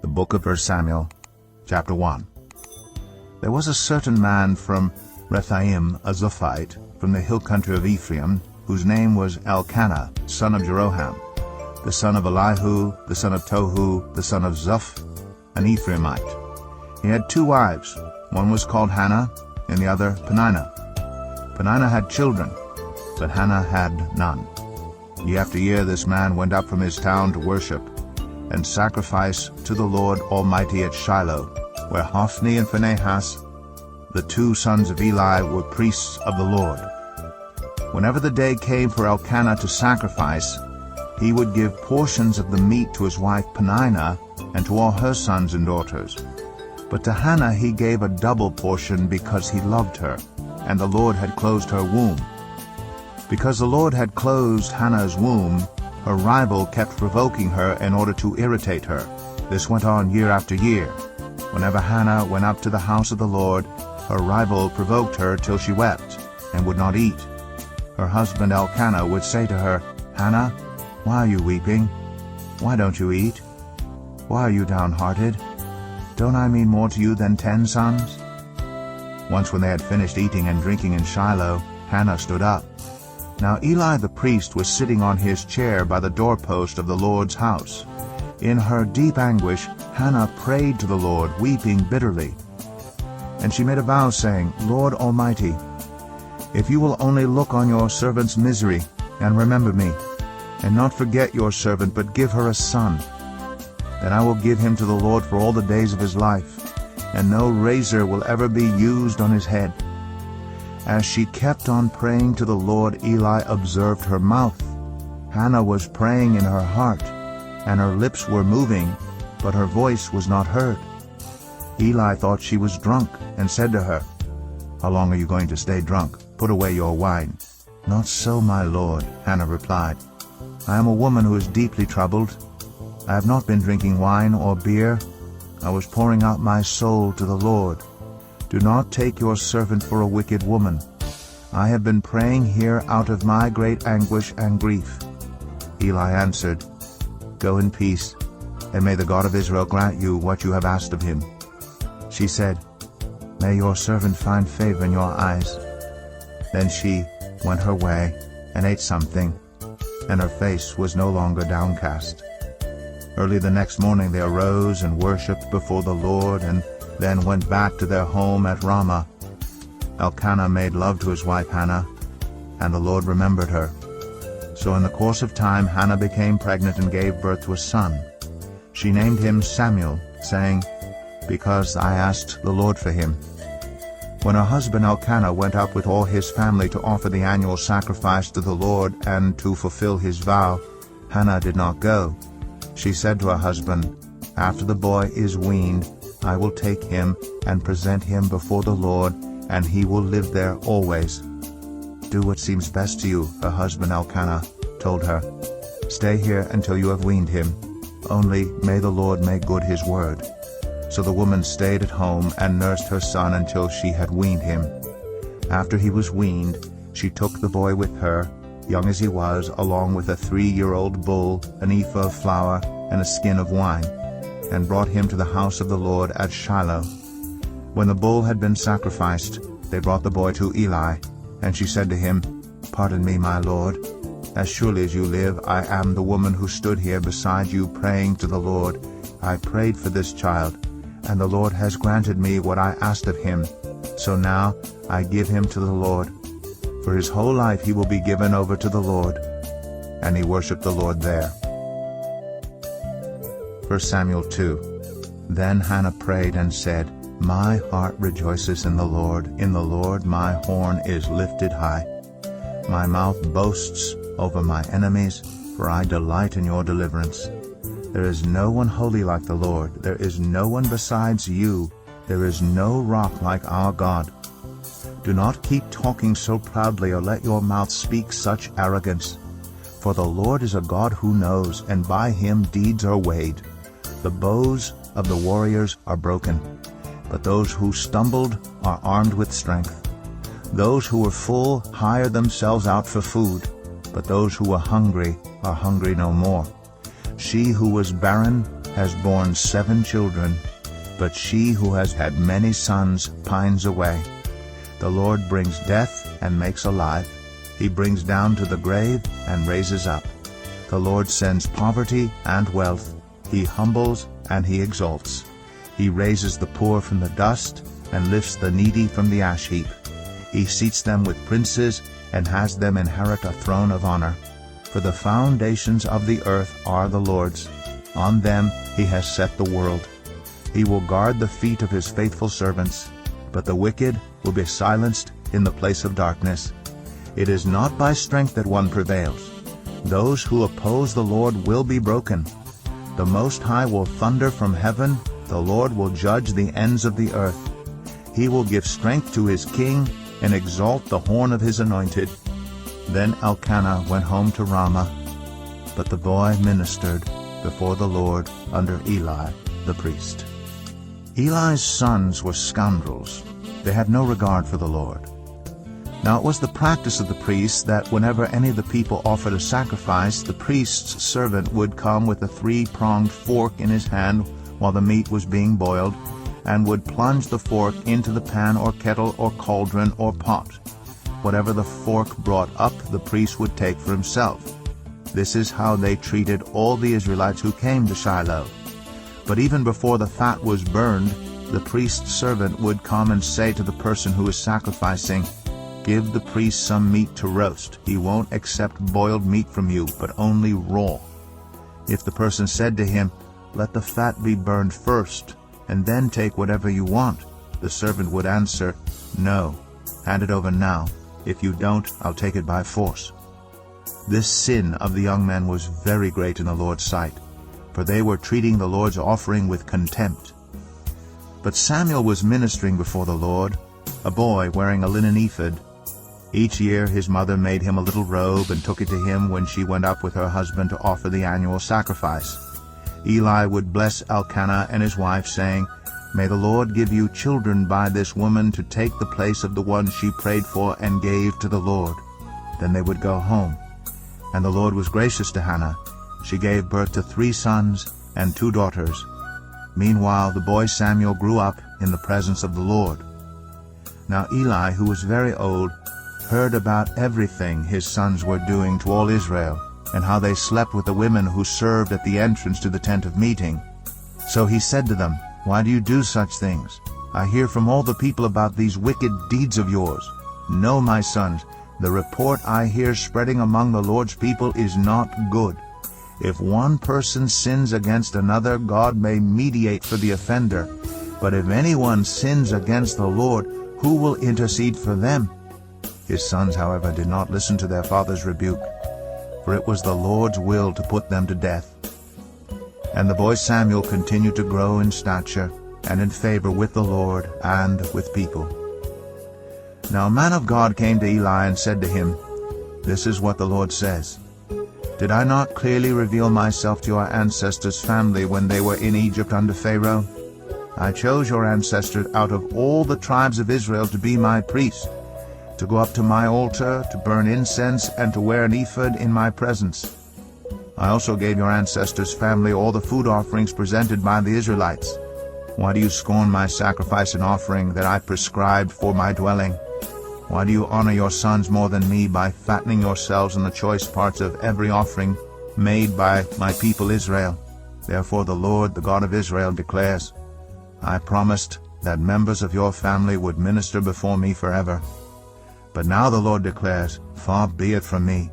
The book of 1 Samuel, chapter 1. There was a certain man from Rephaim, a Zophite, from the hill country of Ephraim, whose name was Elkanah, son of Jeroham, the son of Elihu, the son of Tohu, the son of Zuph, an Ephraimite. He had 2 wives. One was called Hannah, and the other Peninnah. Peninnah had children, but Hannah had none. Year after year this man went up from his town to worship and sacrifice to the Lord Almighty at Shiloh, where Hophni and Phinehas, the 2 sons of Eli, were priests of the Lord. Whenever the day came for Elkanah to sacrifice, he would give portions of the meat to his wife Peninnah and to all her sons and daughters. But to Hannah he gave a double portion because he loved her, and the Lord had closed her womb. Because the Lord had closed Hannah's womb, her rival kept provoking her in order to irritate her. This went on year after year. Whenever Hannah went up to the house of the Lord, her rival provoked her till she wept, and would not eat. Her husband Elkanah would say to her, "Hannah, why are you weeping? Why don't you eat? Why are you downhearted? Don't I mean more to you than 10 sons?" Once when they had finished eating and drinking in Shiloh, Hannah stood up. Now Eli the priest was sitting on his chair by the doorpost of the Lord's house. In her deep anguish, Hannah prayed to the Lord, weeping bitterly. And she made a vow, saying, "Lord Almighty, if you will only look on your servant's misery, and remember me, and not forget your servant, but give her a son, then I will give him to the Lord for all the days of his life, and no razor will ever be used on his head." As she kept on praying to the Lord, Eli observed her mouth. Hannah was praying in her heart, and her lips were moving, but her voice was not heard. Eli thought she was drunk, and said to her, "How long are you going to stay drunk? Put away your wine." "Not so, my lord," Hannah replied. "I am a woman who is deeply troubled. I have not been drinking wine or beer. I was pouring out my soul to the Lord. Do not take your servant for a wicked woman. I have been praying here out of my great anguish and grief." Eli answered, "Go in peace, and may the God of Israel grant you what you have asked of him." She said, "May your servant find favor in your eyes." Then she went her way and ate something, and her face was no longer downcast. Early the next morning they arose and worshipped before the Lord, and then went back to their home at Ramah. Elkanah made love to his wife Hannah, and the Lord remembered her. So in the course of time Hannah became pregnant and gave birth to a son. She named him Samuel, saying, "Because I asked the Lord for him." When her husband Elkanah went up with all his family to offer the annual sacrifice to the Lord and to fulfill his vow, Hannah did not go. She said to her husband, "After the boy is weaned, I will take him and present him before the Lord, and he will live there always." "Do what seems best to you," her husband Elkanah told her. "Stay here until you have weaned him. Only may the Lord make good his word." So the woman stayed at home and nursed her son until she had weaned him. After he was weaned, she took the boy with her, young as he was, along with a 3-year-old bull, an ephah of flour, and a skin of wine, and brought him to the house of the Lord at Shiloh. When the bull had been sacrificed, they brought the boy to Eli, and she said to him, "Pardon me, my lord. As surely as you live, I am the woman who stood here beside you praying to the Lord. I prayed for this child, and the Lord has granted me what I asked of him. So now I give him to the Lord. For his whole life he will be given over to the Lord." And he worshipped the Lord there. 1 Samuel 2. Then Hannah prayed and said, "My heart rejoices in the Lord. In the Lord my horn is lifted high. My mouth boasts over my enemies, for I delight in your deliverance. There is no one holy like the Lord. There is no one besides you. There is no rock like our God. Do not keep talking so proudly, or let your mouth speak such arrogance. For the Lord is a God who knows, and by him deeds are weighed. The bows of the warriors are broken, but those who stumbled are armed with strength. Those who were full hire themselves out for food, but those who were hungry are hungry no more. She who was barren has borne 7 children, but she who has had many sons pines away. The Lord brings death and makes alive. He brings down to the grave and raises up. The Lord sends poverty and wealth. He humbles and he exalts. He raises the poor from the dust and lifts the needy from the ash heap. He seats them with princes and has them inherit a throne of honor. For the foundations of the earth are the Lord's. On them he has set the world. He will guard the feet of his faithful servants, but the wicked will be silenced in the place of darkness. It is not by strength that one prevails. Those who oppose the Lord will be broken. The Most High will thunder from heaven. The Lord will judge the ends of the earth. He will give strength to his king and exalt the horn of his anointed. Then Elkanah went home to Ramah, but the boy ministered before the Lord under Eli the priest. Eli's sons were scoundrels. They had no regard for the Lord. Now it was the practice of the priests that whenever any of the people offered a sacrifice, the priest's servant would come with a 3-pronged fork in his hand while the meat was being boiled, and would plunge the fork into the pan or kettle or cauldron or pot. Whatever the fork brought up, the priest would take for himself. This is how they treated all the Israelites who came to Shiloh. But even before the fat was burned, the priest's servant would come and say to the person who is sacrificing, "Give the priest some meat to roast. He won't accept boiled meat from you, but only raw." If the person said to him, "Let the fat be burned first, and then take whatever you want," the servant would answer, "No, hand it over now. If you don't, I'll take it by force." This sin of the young men was very great in the Lord's sight, for they were treating the Lord's offering with contempt. But Samuel was ministering before the Lord, a boy wearing a linen ephod. Each year his mother made him a little robe and took it to him when she went up with her husband to offer the annual sacrifice. Eli would bless Elkanah and his wife, saying, "May the Lord give you children by this woman to take the place of the one she prayed for and gave to the Lord." Then they would go home. And the Lord was gracious to Hannah. She gave birth to 3 sons and 2 daughters. Meanwhile the boy Samuel grew up in the presence of the Lord. Now Eli, who was very old, heard about everything his sons were doing to all Israel, and how they slept with the women who served at the entrance to the tent of meeting. So he said to them, "Why do you do such things? I hear from all the people about these wicked deeds of yours. No, my sons, the report I hear spreading among the Lord's people is not good. If one person sins against another, God may mediate for the offender. But if anyone sins against the Lord, who will intercede for them?" His sons, however, did not listen to their father's rebuke, for it was the Lord's will to put them to death. And the boy Samuel continued to grow in stature and in favor with the Lord and with people. Now a man of God came to Eli and said to him, "This is what the Lord says. Did I not clearly reveal myself to your ancestors' family when they were in Egypt under Pharaoh? I chose your ancestors out of all the tribes of Israel to be my priests, to go up to my altar, to burn incense, and to wear an ephod in my presence. I also gave your ancestors' family all the food offerings presented by the Israelites. Why do you scorn my sacrifice and offering that I prescribed for my dwelling? Why do you honor your sons more than me by fattening yourselves on the choice parts of every offering made by my people Israel? Therefore the Lord, the God of Israel, declares, I promised that members of your family would minister before me forever. But now the Lord declares, far be it from me.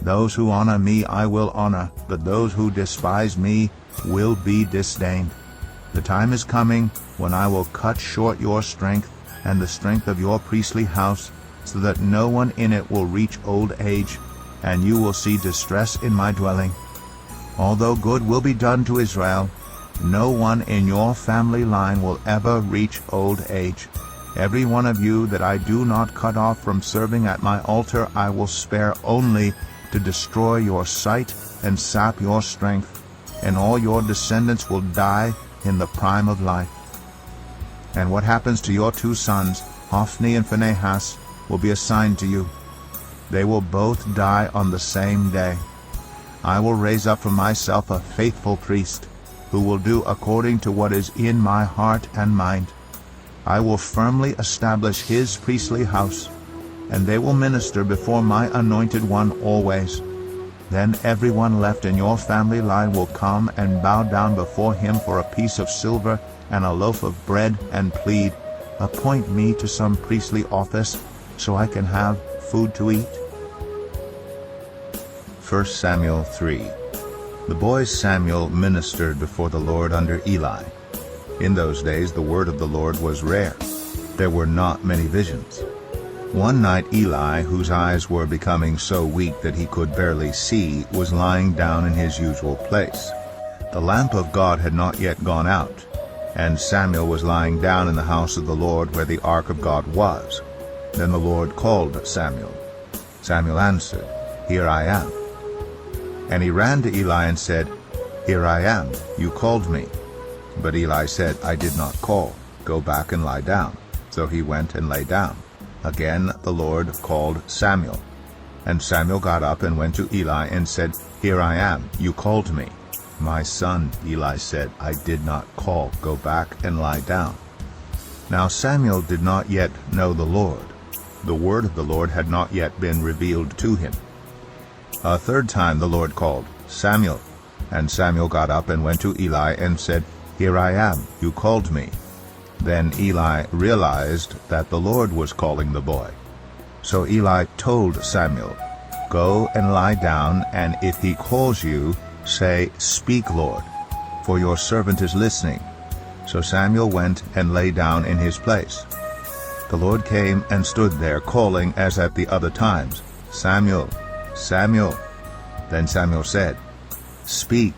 Those who honor me I will honor, but those who despise me will be disdained. The time is coming when I will cut short your strength and the strength of your priestly house, so that no one in it will reach old age, and you will see distress in my dwelling. Although good will be done to Israel, no one in your family line will ever reach old age. Every one of you that I do not cut off from serving at my altar I will spare only to destroy your sight and sap your strength, and all your descendants will die in the prime of life. And what happens to your 2 sons, Hophni and Phinehas, will be a sign to you. They will both die on the same day. I will raise up for myself a faithful priest, who will do according to what is in my heart and mind. I will firmly establish his priestly house, and they will minister before my anointed one always. Then everyone left in your family line will come and bow down before him for a piece of silver and a loaf of bread and plead, 'Appoint me to some priestly office, so I can have food to eat.'" 1 Samuel 3. The boy Samuel ministered before the Lord under Eli. In those days the word of the Lord was rare. There were not many visions. One night Eli, whose eyes were becoming so weak that he could barely see, was lying down in his usual place. The lamp of God had not yet gone out, and Samuel was lying down in the house of the Lord where the ark of God was. Then the Lord called Samuel. Samuel answered, "Here I am." And he ran to Eli and said, "Here I am, you called me." But Eli said, "I did not call. Go back and lie down." So he went and lay down. Again the Lord called Samuel. And Samuel got up and went to Eli and said, "Here I am, you called me." "My son," Eli said, "I did not call. Go back and lie down." Now Samuel did not yet know the Lord. The word of the Lord had not yet been revealed to him. A third time the Lord called, "Samuel." And Samuel got up and went to Eli and said, "Here I am, you called me." Then Eli realized that the Lord was calling the boy. So Eli told Samuel, "Go and lie down, and if he calls you, say, 'Speak, Lord,' for your servant is listening." So Samuel went and lay down in his place. The Lord came and stood there, calling as at the other times, "Samuel, Samuel." Then Samuel said, "Speak,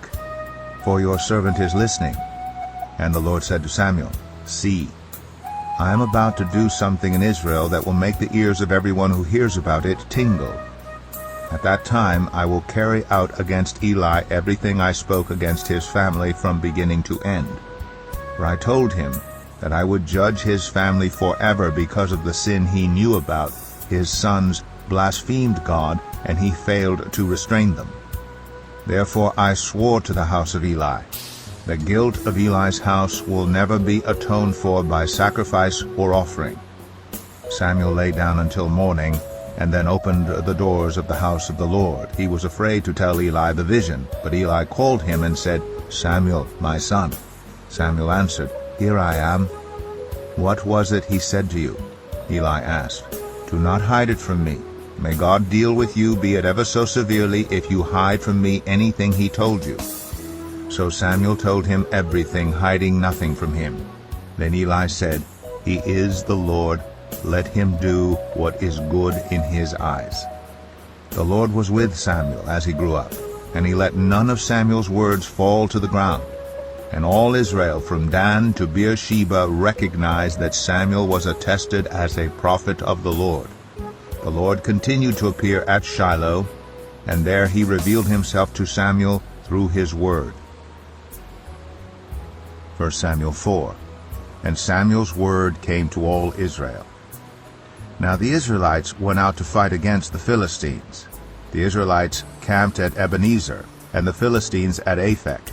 for your servant is listening." And the Lord said to Samuel, "See, I am about to do something in Israel that will make the ears of everyone who hears about it tingle. At that time I will carry out against Eli everything I spoke against his family from beginning to end. For I told him that I would judge his family forever because of the sin he knew about. His sons blasphemed God, and he failed to restrain them. Therefore I swore to the house of Eli, the guilt of Eli's house will never be atoned for by sacrifice or offering." Samuel lay down until morning, and then opened the doors of the house of the Lord. He was afraid to tell Eli the vision, but Eli called him and said, "Samuel, my son." Samuel answered, "Here I am." "What was it he said to you?" Eli asked. "Do not hide it from me. May God deal with you, be it ever so severely, if you hide from me anything he told you." So Samuel told him everything, hiding nothing from him. Then Eli said, "He is the Lord. Let him do what is good in his eyes." The Lord was with Samuel as he grew up, and he let none of Samuel's words fall to the ground. And all Israel from Dan to Beersheba recognized that Samuel was attested as a prophet of the Lord. The Lord continued to appear at Shiloh, and there he revealed himself to Samuel through his word. 1 Samuel 4. And Samuel's word came to all Israel. Now the Israelites went out to fight against the Philistines. The Israelites camped at Ebenezer, and the Philistines at Aphek.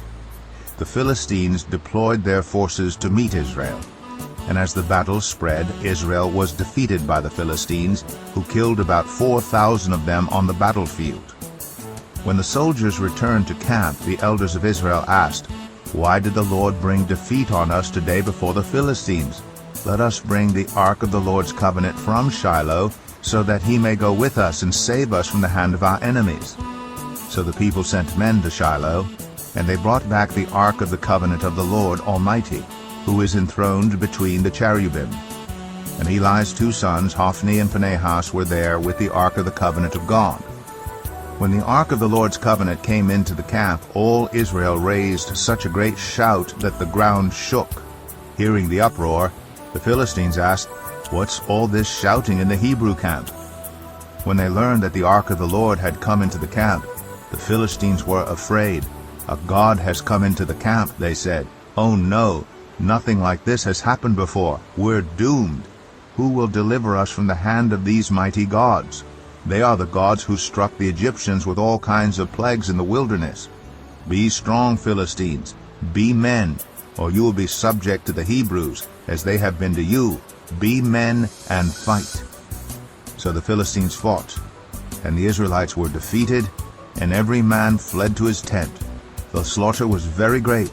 The Philistines deployed their forces to meet Israel. And as the battle spread, Israel was defeated by the Philistines, who killed about 4,000 of them on the battlefield. When the soldiers returned to camp, the elders of Israel asked, "Why did the Lord bring defeat on us today before the Philistines? Let us bring the ark of the Lord's covenant from Shiloh, so that he may go with us and save us from the hand of our enemies." So the people sent men to Shiloh, and they brought back the ark of the covenant of the Lord Almighty, who is enthroned between the cherubim. And Eli's two sons, Hophni and Phinehas, were there with the ark of the covenant of God. When the ark of the Lord's covenant came into the camp, all Israel raised such a great shout that the ground shook. Hearing the uproar, the Philistines asked, "What's all this shouting in the Hebrew camp?" When they learned that the ark of the Lord had come into the camp, the Philistines were afraid. "A god has come into the camp," they said. "Oh no, nothing like this has happened before. We're doomed. Who will deliver us from the hand of these mighty gods? They are the gods who struck the Egyptians with all kinds of plagues in the wilderness. Be strong, Philistines. Be men, or you will be subject to the Hebrews, as they have been to you. Be men and fight." So the Philistines fought, and the Israelites were defeated, and every man fled to his tent. The slaughter was very great.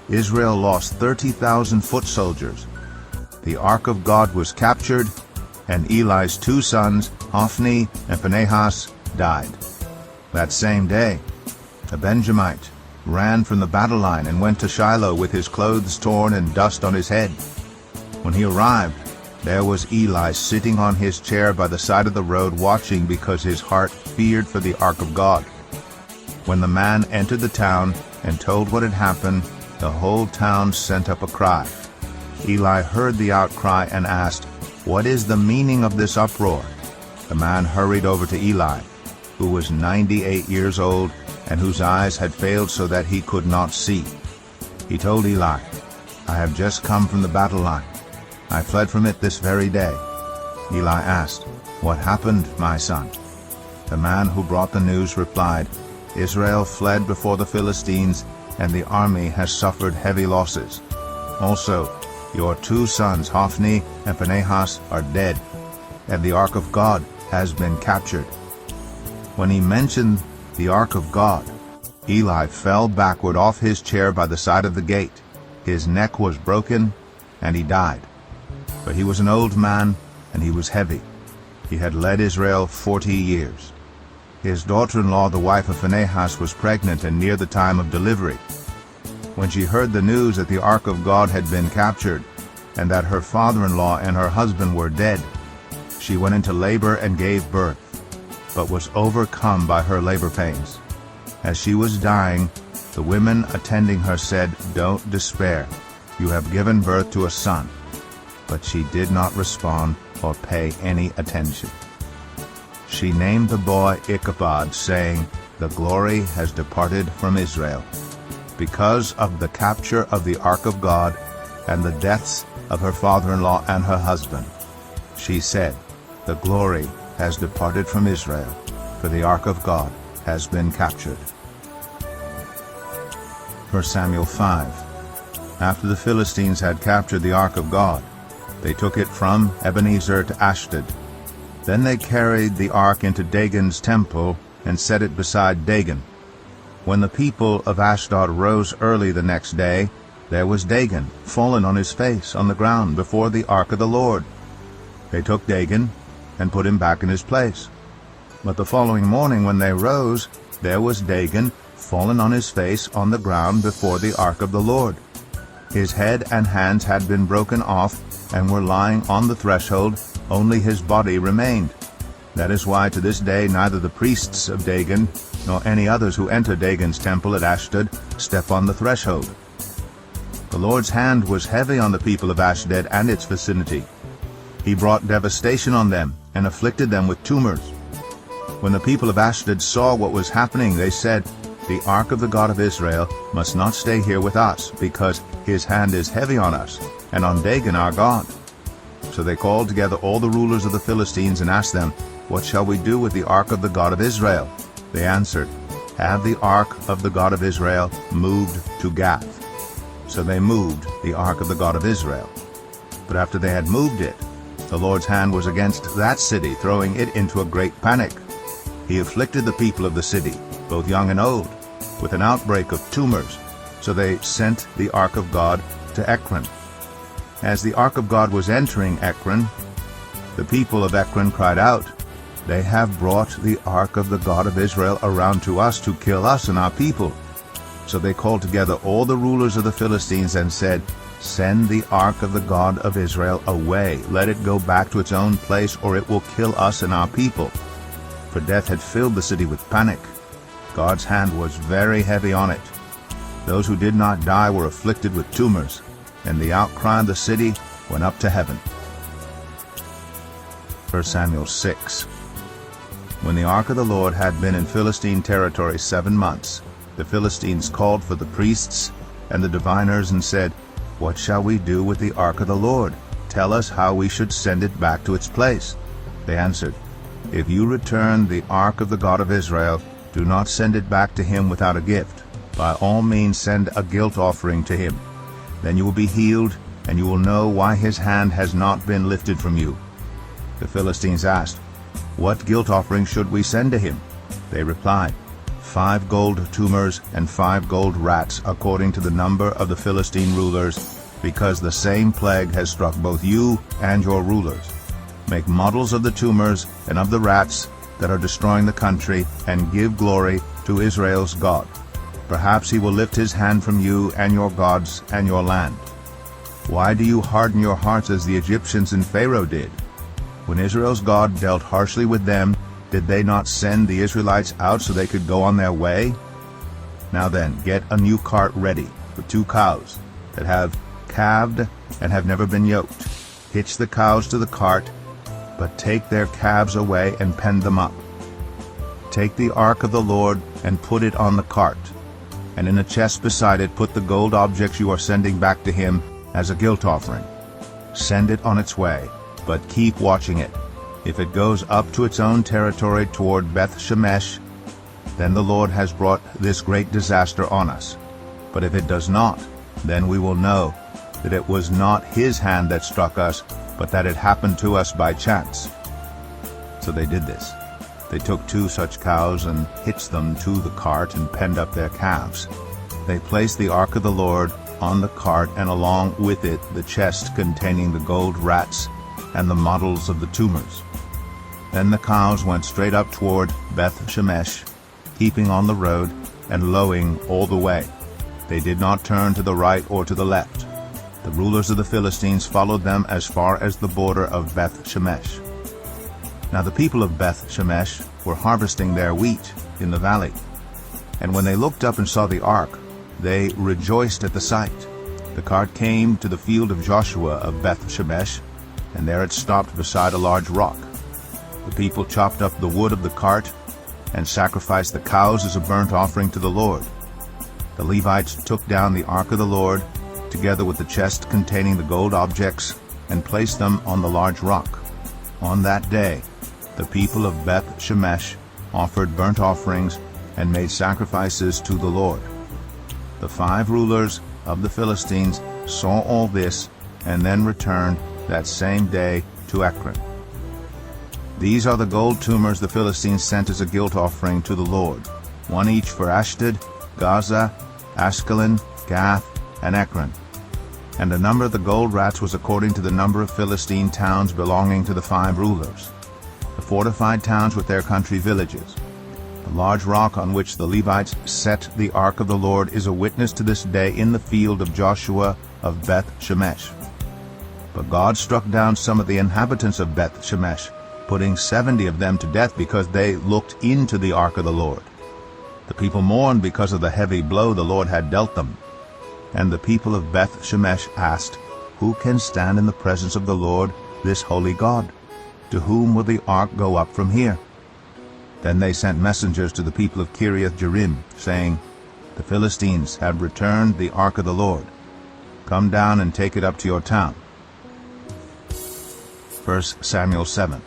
Israel lost 30,000 foot soldiers. The ark of God was captured, and Eli's 2 sons, Hophni and Phinehas, died. That same day, a Benjamite ran from the battle line and went to Shiloh with his clothes torn and dust on his head. When he arrived, there was Eli sitting on his chair by the side of the road watching, because his heart feared for the ark of God. When the man entered the town and told what had happened, the whole town sent up a cry. Eli heard the outcry and asked, "What is the meaning of this uproar?" The man hurried over to Eli, who was 98 years old and whose eyes had failed so that he could not see. He told Eli, "I have just come from the battle line. I fled from it this very day." Eli asked, "What happened, my son?" The man who brought the news replied, "Israel fled before the Philistines, and the army has suffered heavy losses. Also, your 2 sons, Hophni and Phinehas, are dead, and the ark of God has been captured." When he mentioned the ark of God, Eli fell backward off his chair by the side of the gate. His neck was broken, and he died. But he was an old man, and he was heavy. He had led Israel 40 years. His daughter-in-law, the wife of Phinehas, was pregnant and near the time of delivery. When she heard the news that the ark of God had been captured, and that her father-in-law and her husband were dead, she went into labor and gave birth, but was overcome by her labor pains. As she was dying, the women attending her said, "Don't despair. You have given birth to a son." But she did not respond or pay any attention. She named the boy Ichabod, saying, "The glory has departed from Israel," because of the capture of the ark of God and the deaths of her father-in-law and her husband. She said, "The glory has departed from Israel, for the ark of God has been captured." 1 Samuel 5. After the Philistines had captured the ark of God, they took it from Ebenezer to Ashdod. Then they carried the ark into Dagon's temple and set it beside Dagon. When the people of Ashdod rose early the next day, there was Dagon fallen on his face on the ground before the ark of the Lord. They took Dagon and put him back in his place. But the following morning when they rose, there was Dagon fallen on his face on the ground before the ark of the Lord. His head and hands had been broken off and were lying on the threshold, only his body remained. That is why to this day neither the priests of Dagon nor any others who enter Dagon's temple at Ashdod step on the threshold. The Lord's hand was heavy on the people of Ashdod and its vicinity. He brought devastation on them and afflicted them with tumors. When the people of Ashdod saw what was happening, they said, "The ark of the God of Israel must not stay here with us, because his hand is heavy on us, and on Dagon our God." So they called together all the rulers of the Philistines and asked them, "What shall we do with the ark of the God of Israel?" They answered, "Have the ark of the God of Israel moved to Gath." So they moved the ark of the God of Israel. But after they had moved it, the Lord's hand was against that city, throwing it into a great panic. He afflicted the people of the city, both young and old, with an outbreak of tumors. So they sent the ark of God to Ekron. As the ark of God was entering Ekron, the people of Ekron cried out, "They have brought the ark of the God of Israel around to us to kill us and our people." So they called together all the rulers of the Philistines and said, "Send the ark of the God of Israel away. Let it go back to its own place, or it will kill us and our people." For death had filled the city with panic. God's hand was very heavy on it. Those who did not die were afflicted with tumors, and the outcry of the city went up to heaven. 1 Samuel 6. When the ark of the Lord had been in Philistine territory 7 months, the Philistines called for the priests and the diviners and said, "What shall we do with the ark of the Lord? Tell us how we should send it back to its place." They answered, "If you return the ark of the God of Israel, do not send it back to him without a gift, by all means send a guilt offering to him. Then you will be healed, and you will know why his hand has not been lifted from you." The Philistines asked, "What guilt offering should we send to him?" They replied, 5 gold tumors and 5 gold rats, according to the number of the Philistine rulers, because the same plague has struck both you and your rulers. Make models of the tumors and of the rats that are destroying the country, and give glory to Israel's God. Perhaps he will lift his hand from you and your gods and your land. Why do you harden your hearts as the Egyptians and Pharaoh did? When Israel's God dealt harshly with them, did they not send the Israelites out so they could go on their way? Now then, get a new cart ready with 2 cows that have calved and have never been yoked. Hitch the cows to the cart, but take their calves away and pen them up. Take the ark of the Lord and put it on the cart, and in a chest beside it put the gold objects you are sending back to him as a guilt offering. Send it on its way, but keep watching it. If it goes up to its own territory toward Beth-Shemesh, then the Lord has brought this great disaster on us. But if it does not, then we will know that it was not his hand that struck us, but that it happened to us by chance." So they did this. They took 2 such cows and hitched them to the cart and penned up their calves. They placed the ark of the Lord on the cart, and along with it the chest containing the gold rats and the models of the tumors. Then the cows went straight up toward Beth-Shemesh, keeping on the road and lowing all the way. They did not turn to the right or to the left. The rulers of the Philistines followed them as far as the border of Beth-Shemesh. Now the people of Beth-Shemesh were harvesting their wheat in the valley. And when they looked up and saw the ark, they rejoiced at the sight. The cart came to the field of Joshua of Beth-Shemesh, and there it stopped beside a large rock. The people chopped up the wood of the cart and sacrificed the cows as a burnt offering to the Lord. The Levites took down the ark of the Lord, together with the chest containing the gold objects, and placed them on the large rock. On that day, the people of Beth-Shemesh offered burnt offerings and made sacrifices to the Lord. The 5 rulers of the Philistines saw all this, and then returned that same day to Ekron. These are the gold tumors the Philistines sent as a guilt offering to the Lord, 1 each for Ashdod, Gaza, Ashkelon, Gath, and Ekron. And the number of the gold rats was according to the number of Philistine towns belonging to the 5 rulers, the fortified towns with their country villages. The large rock on which the Levites set the ark of the Lord is a witness to this day in the field of Joshua of Beth-Shemesh. But God struck down some of the inhabitants of Beth-Shemesh, putting 70 of them to death because they looked into the ark of the Lord. The people mourned because of the heavy blow the Lord had dealt them. And the people of Beth-Shemesh asked, "Who can stand in the presence of the Lord, this holy God? To whom will the ark go up from here?" Then they sent messengers to the people of Kiriath-Jearim, saying, "The Philistines have returned the ark of the Lord. Come down and take it up to your town." 1 Samuel 7.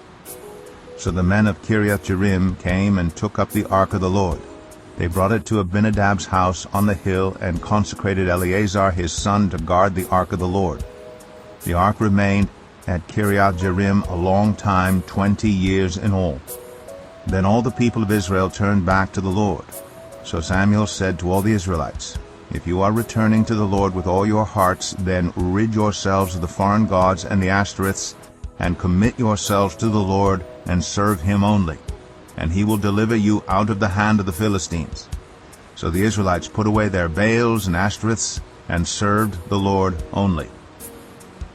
So the men of Kiriath-Jearim came and took up the ark of the Lord. They brought it to Abinadab's house on the hill, and consecrated Eleazar his son to guard the ark of the Lord. The ark remained at Kiriath-Jearim a long time, 20 years in all. Then all the people of Israel turned back to the Lord. So Samuel said to all the Israelites, "If you are returning to the Lord with all your hearts, then rid yourselves of the foreign gods and the Ashtoreths, and commit yourselves to the Lord, and serve him only, and he will deliver you out of the hand of the Philistines." So the Israelites put away their Baals and Ashtoreths, and served the Lord only.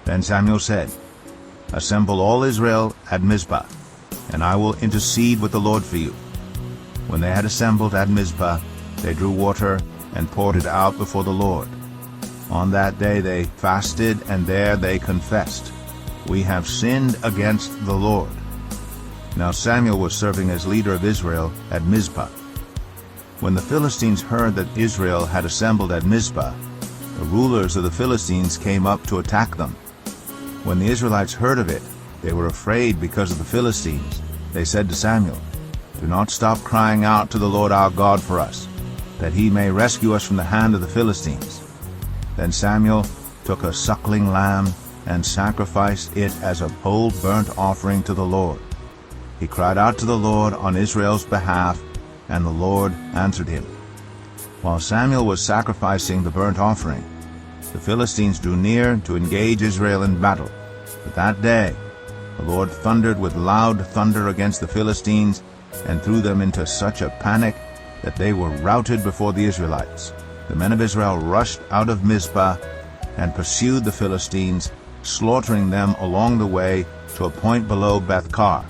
Then Samuel said, "Assemble all Israel at Mizpah, and I will intercede with the Lord for you." When they had assembled at Mizpah, they drew water and poured it out before the Lord. On that day they fasted, and there they confessed, "We have sinned against the Lord." Now Samuel was serving as leader of Israel at Mizpah. When the Philistines heard that Israel had assembled at Mizpah, the rulers of the Philistines came up to attack them. When the Israelites heard of it, they were afraid because of the Philistines. They said to Samuel, "Do not stop crying out to the Lord our God for us. that he may rescue us from the hand of the Philistines." Then Samuel took a suckling lamb and sacrificed it as a whole burnt offering to the Lord. He cried out to the Lord on Israel's behalf, and the Lord answered him. While Samuel was sacrificing the burnt offering, the Philistines drew near to engage Israel in battle. But that day the Lord thundered with loud thunder against the Philistines and threw them into such a panic that they were routed before the Israelites. The men of Israel rushed out of Mizpah and pursued the Philistines, slaughtering them along the way to a point below Beth-kar.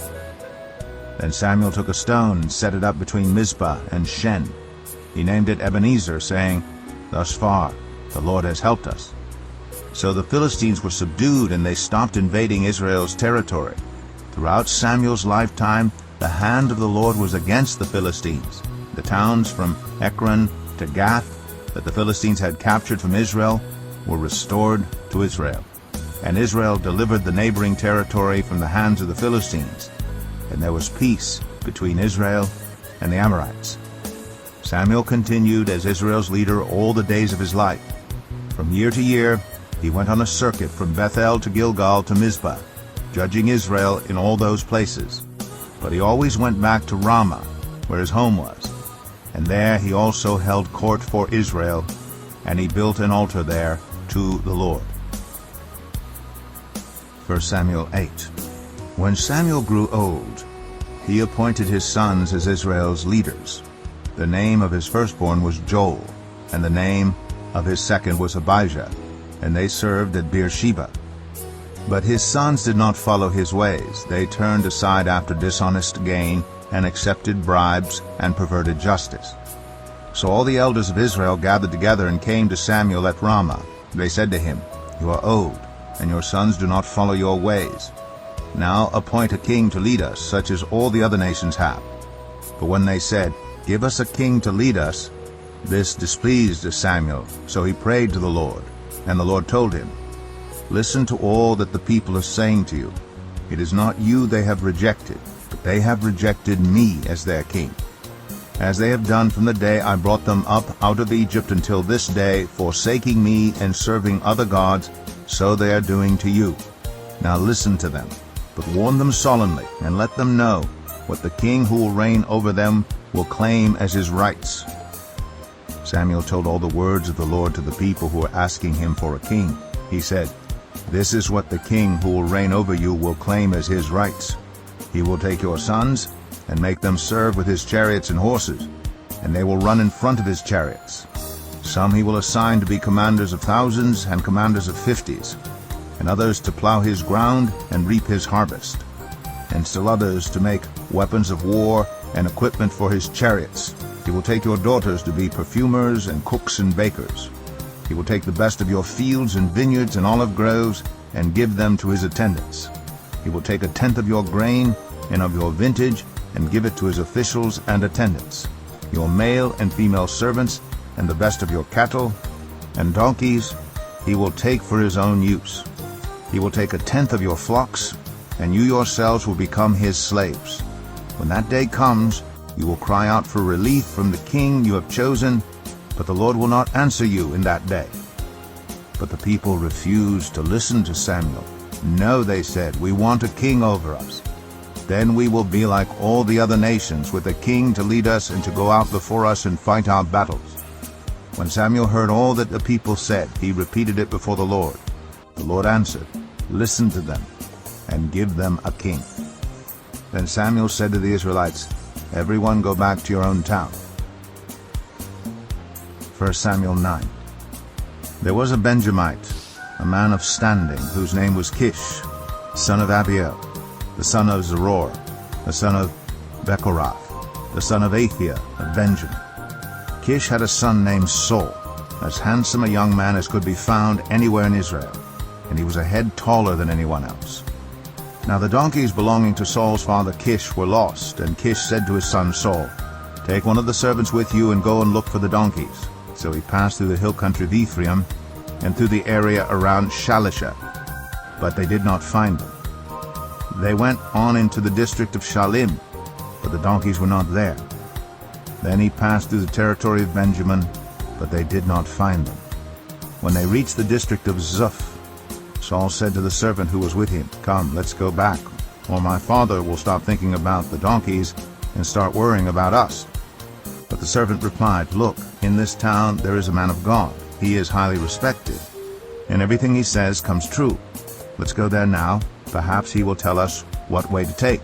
Then Samuel took a stone and set it up between Mizpah and Shen. He named it Ebenezer, saying, "Thus far the Lord has helped us." So the Philistines were subdued, and they stopped invading Israel's territory. Throughout Samuel's lifetime, the hand of the Lord was against the Philistines. The towns from Ekron to Gath that the Philistines had captured from Israel were restored to Israel. And Israel delivered the neighboring territory from the hands of the Philistines, and there was peace between Israel and the Amorites. Samuel continued as Israel's leader all the days of his life. From year to year, he went on a circuit from Bethel to Gilgal to Mizpah, judging Israel in all those places. But he always went back to Ramah, where his home was. And there he also held court for Israel, and he built an altar there to the Lord. 1 Samuel 8. When Samuel grew old, he appointed his sons as Israel's leaders. The name of his firstborn was Joel, and the name of his second was Abijah, and they served at Beersheba. But his sons did not follow his ways. They turned aside after dishonest gain, and accepted bribes, and perverted justice. So all the elders of Israel gathered together and came to Samuel at Ramah. They said to him, "You are old, and your sons do not follow your ways. Now appoint a king to lead us, such as all the other nations have." But when they said, "Give us a king to lead us," this displeased Samuel. So he prayed to the Lord, and the Lord told him, "Listen to all that the people are saying to you. It is not you they have rejected, but they have rejected me as their king, as they have done from the day I brought them up out of Egypt until this day, forsaking me and serving other gods, so they are doing to you. Now listen to them, but warn them solemnly, and let them know what the king who will reign over them will claim as his rights." Samuel told all the words of the Lord to the people who were asking him for a king. He said, "This is what the king who will reign over you will claim as his rights. He will take your sons and make them serve with his chariots and horses, and they will run in front of his chariots. Some he will assign to be commanders of thousands and commanders of 50s, and others to plow his ground and reap his harvest, and still others to make weapons of war and equipment for his chariots. He will take your daughters to be perfumers and cooks and bakers. He will take the best of your fields and vineyards and olive groves and give them to his attendants. He will take a tenth of your grain and of your vintage and give it to his officials and attendants, your male and female servants, and the best of your cattle and donkeys he will take for his own use. He will take a tenth of your flocks, and you yourselves will become his slaves. When that day comes, you will cry out for relief from the king you have chosen, but the Lord will not answer you in that day." But the people refused to listen to Samuel. "No," they said, "we want a king over us. Then we will be like all the other nations, with a king to lead us and to go out before us and fight our battles." When Samuel heard all that the people said, he repeated it before the Lord. The Lord answered, "Listen to them, and give them a king." Then Samuel said to the Israelites, "Everyone go back to your own town." 1 Samuel 9. There was a Benjamite, a man of standing, whose name was Kish, son of Abiel, the son of Zeror, the son of Bechorath, the son of Athia of Benjamin. Kish had a son named Saul, as handsome a young man as could be found anywhere in Israel, and he was a head taller than anyone else. Now the donkeys belonging to Saul's father Kish were lost, and Kish said to his son Saul, "Take one of the servants with you and go and look for the donkeys." So he passed through the hill country of Ephraim and through the area around Shalisha, but they did not find them. They went on into the district of Shalim, but the donkeys were not there. Then he passed through the territory of Benjamin, but they did not find them. When they reached the district of Zuph, Saul said to the servant who was with him, "Come, let's go back, or my father will stop thinking about the donkeys and start worrying about us." But the servant replied, "Look, in this town there is a man of God. He is highly respected, and everything he says comes true. Let's go there now. Perhaps he will tell us what way to take."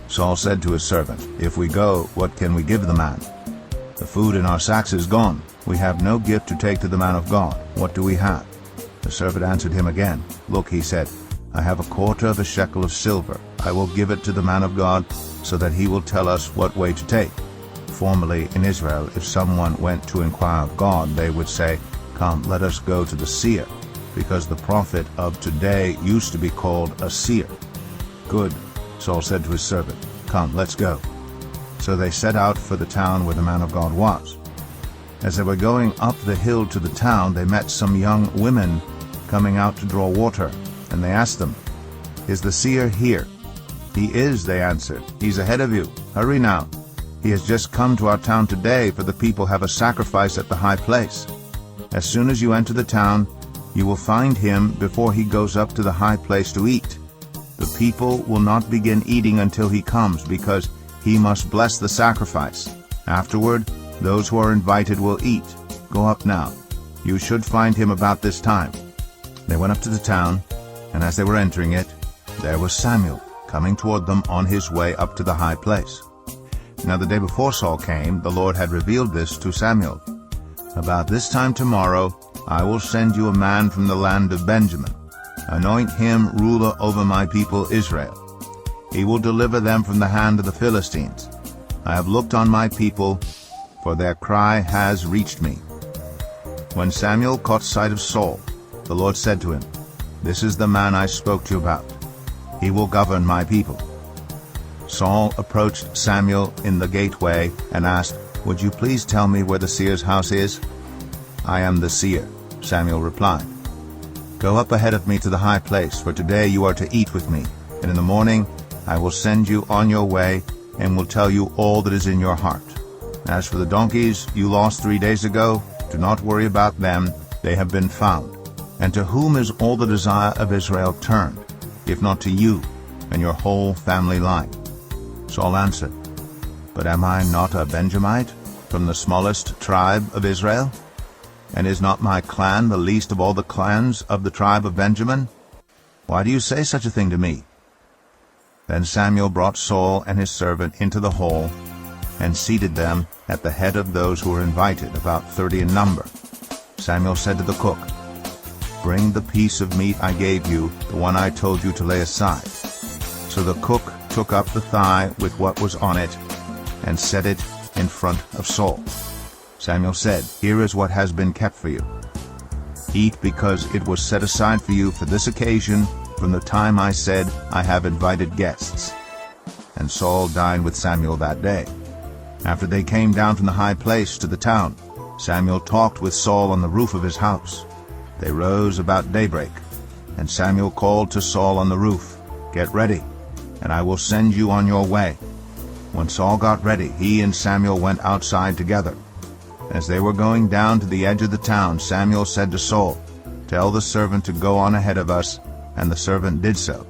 Saul said to his servant, "If we go, what can we give the man? The food in our sacks is gone. We have no gift to take to the man of God. What do we have?" The servant answered him again. "Look," he said, "I have a quarter of a shekel of silver. I will give it to the man of God, so that he will tell us what way to take." Formerly in Israel, if someone went to inquire of God, they would say, "Come, let us go to the seer," because the prophet of today used to be called a seer. "Good," Saul said to his servant, "Come, let's go." So they set out for the town where the man of God was. As they were going up the hill to the town, they met some young women coming out to draw water, and they asked them, "Is the seer here?" "He is," they answered. "He's ahead of you. Hurry now. He has just come to our town today, for the people have a sacrifice at the high place. As soon as you enter the town, you will find him before he goes up to the high place to eat. The people will not begin eating until he comes, because he must bless the sacrifice. Afterward, those who are invited will eat. Go up now. You should find him about this time." They went up to the town, and as they were entering it, there was Samuel coming toward them on his way up to the high place. Now the day before Saul came, the Lord had revealed this to Samuel. "About this time tomorrow, I will send you a man from the land of Benjamin. Anoint him ruler over my people Israel. He will deliver them from the hand of the Philistines. I have looked on my people, for their cry has reached me." When Samuel caught sight of Saul, the Lord said to him, "This is the man I spoke to you about. He will govern my people." Saul approached Samuel in the gateway and asked, "Would you please tell me where the seer's house is?" "I am the seer," Samuel replied. "Go up ahead of me to the high place, for today you are to eat with me, and in the morning I will send you on your way and will tell you all that is in your heart. As for the donkeys you lost 3 days ago, do not worry about them, they have been found. And to whom is all the desire of Israel turned, if not to you and your whole family line?" Saul answered, "But am I not a Benjamite, from the smallest tribe of Israel? And is not my clan the least of all the clans of the tribe of Benjamin? Why do you say such a thing to me?" Then Samuel brought Saul and his servant into the hall, and seated them at the head of those who were invited, about 30 in number. Samuel said to the cook, "Bring the piece of meat I gave you, the one I told you to lay aside." So the cook took up the thigh with what was on it, and set it in front of Saul. Samuel said, "Here is what has been kept for you. Eat, because it was set aside for you for this occasion from the time I said, 'I have invited guests.'" And Saul dined with Samuel that day. After they came down from the high place to the town, Samuel talked with Saul on the roof of his house. They rose about daybreak, and Samuel called to Saul on the roof, "Get ready, and I will send you on your way." When Saul got ready, he and Samuel went outside together. As they were going down to the edge of the town, Samuel said to Saul, "Tell the servant to go on ahead of us," and the servant did so.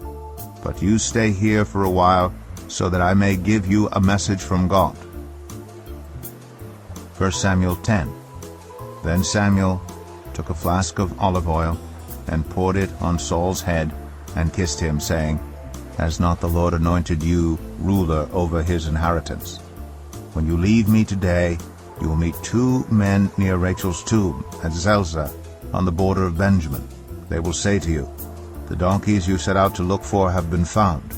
"But you stay here for a while, so that I may give you a message from God." 1 Samuel 10. Then Samuel took a flask of olive oil, and poured it on Saul's head, and kissed him, saying, "Has not the Lord anointed you ruler over his inheritance? When you leave me today, you will meet 2 men near Rachel's tomb at Zelzah, on the border of Benjamin. They will say to you, 'The donkeys you set out to look for have been found.'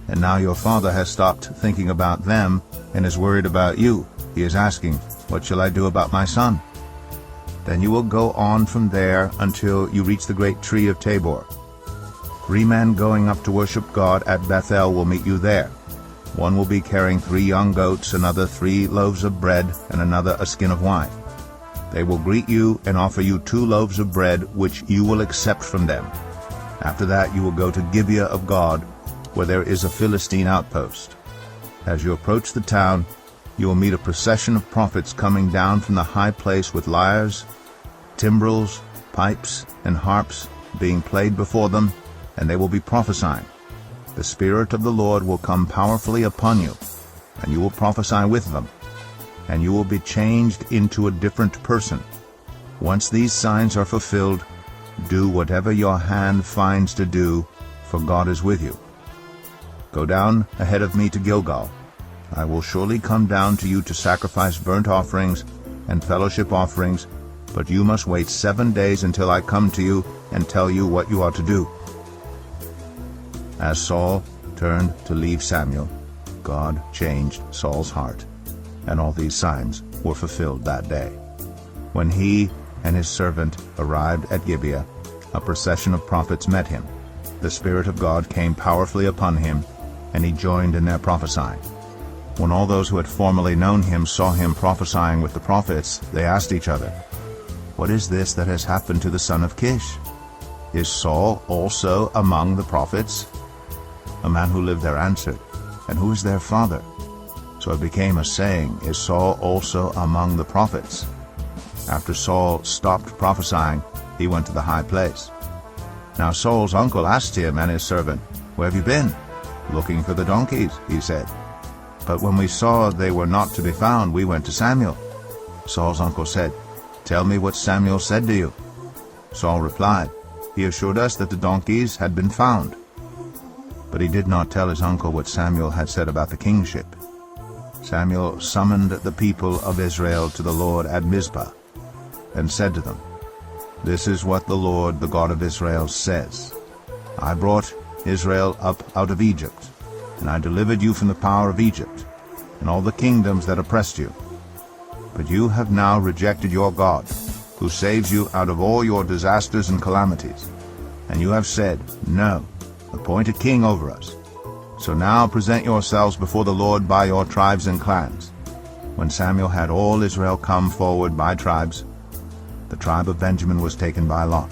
And now your father has stopped thinking about them and is worried about you. He is asking, 'What shall I do about my son?' Then you will go on from there until you reach the great tree of Tabor. 3 men going up to worship God at Bethel will meet you there. One will be carrying 3 young goats, another 3 loaves of bread, and another a skin of wine. They will greet you and offer you 2 loaves of bread, which you will accept from them. After that you will go to Gibeah of God, where there is a Philistine outpost. As you approach the town, you will meet a procession of prophets coming down from the high place with lyres, timbrels, pipes, and harps being played before them, and they will be prophesying. The Spirit of the Lord will come powerfully upon you, and you will prophesy with them, and you will be changed into a different person. Once these signs are fulfilled, do whatever your hand finds to do, for God is with you. Go down ahead of me to Gilgal. I will surely come down to you to sacrifice burnt offerings and fellowship offerings, but you must wait 7 days until I come to you and tell you what you are to do." As Saul turned to leave Samuel, God changed Saul's heart, and all these signs were fulfilled that day. When he and his servant arrived at Gibeah, a procession of prophets met him. The Spirit of God came powerfully upon him, and he joined in their prophesying. When all those who had formerly known him saw him prophesying with the prophets, they asked each other, "What is this that has happened to the son of Kish? Is Saul also among the prophets?" A man who lived there answered, "And who is their father?" So it became a saying, "Is Saul also among the prophets?" After Saul stopped prophesying, he went to the high place. Now Saul's uncle asked him and his servant, "Where have you been?" "Looking for the donkeys," he said. "But when we saw they were not to be found, we went to Samuel." Saul's uncle said, "Tell me what Samuel said to you." Saul replied, "He assured us that the donkeys had been found." But he did not tell his uncle what Samuel had said about the kingship. Samuel summoned the people of Israel to the Lord at Mizpah, and said to them, "This is what the Lord, the God of Israel, says. I brought Israel up out of Egypt, and I delivered you from the power of Egypt, and all the kingdoms that oppressed you. But you have now rejected your God, who saves you out of all your disasters and calamities. And you have said, 'No, appoint a king over us.' So now present yourselves before the Lord by your tribes and clans." When Samuel had all Israel come forward by tribes, the tribe of Benjamin was taken by lot.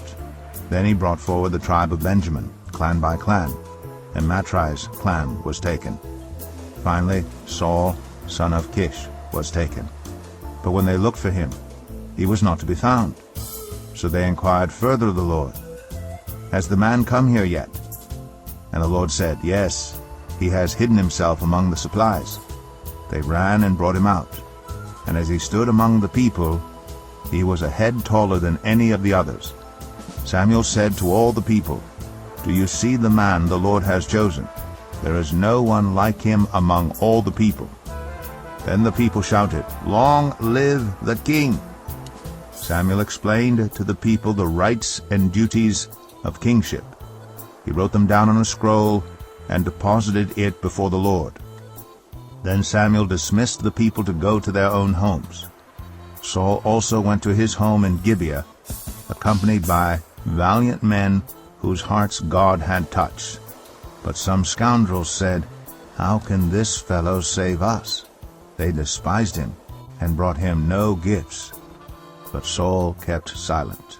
Then he brought forward the tribe of Benjamin, clan by clan, and Matri's clan was taken. Finally, Saul, son of Kish, was taken. But when they looked for him, he was not to be found. So they inquired further of the Lord, "Has the man come here yet?" And the Lord said, "Yes, he has hidden himself among the supplies." They ran and brought him out. And as he stood among the people, he was a head taller than any of the others. Samuel said to all the people, "Do you see the man the Lord has chosen? There is no one like him among all the people." Then the people shouted, "Long live the king!" Samuel explained to the people the rights and duties of kingship. He wrote them down on a scroll and deposited it before the Lord. Then Samuel dismissed the people to go to their own homes. Saul also went to his home in Gibeah, accompanied by valiant men whose hearts God had touched. But some scoundrels said, "How can this fellow save us?" They despised him and brought him no gifts. But Saul kept silent.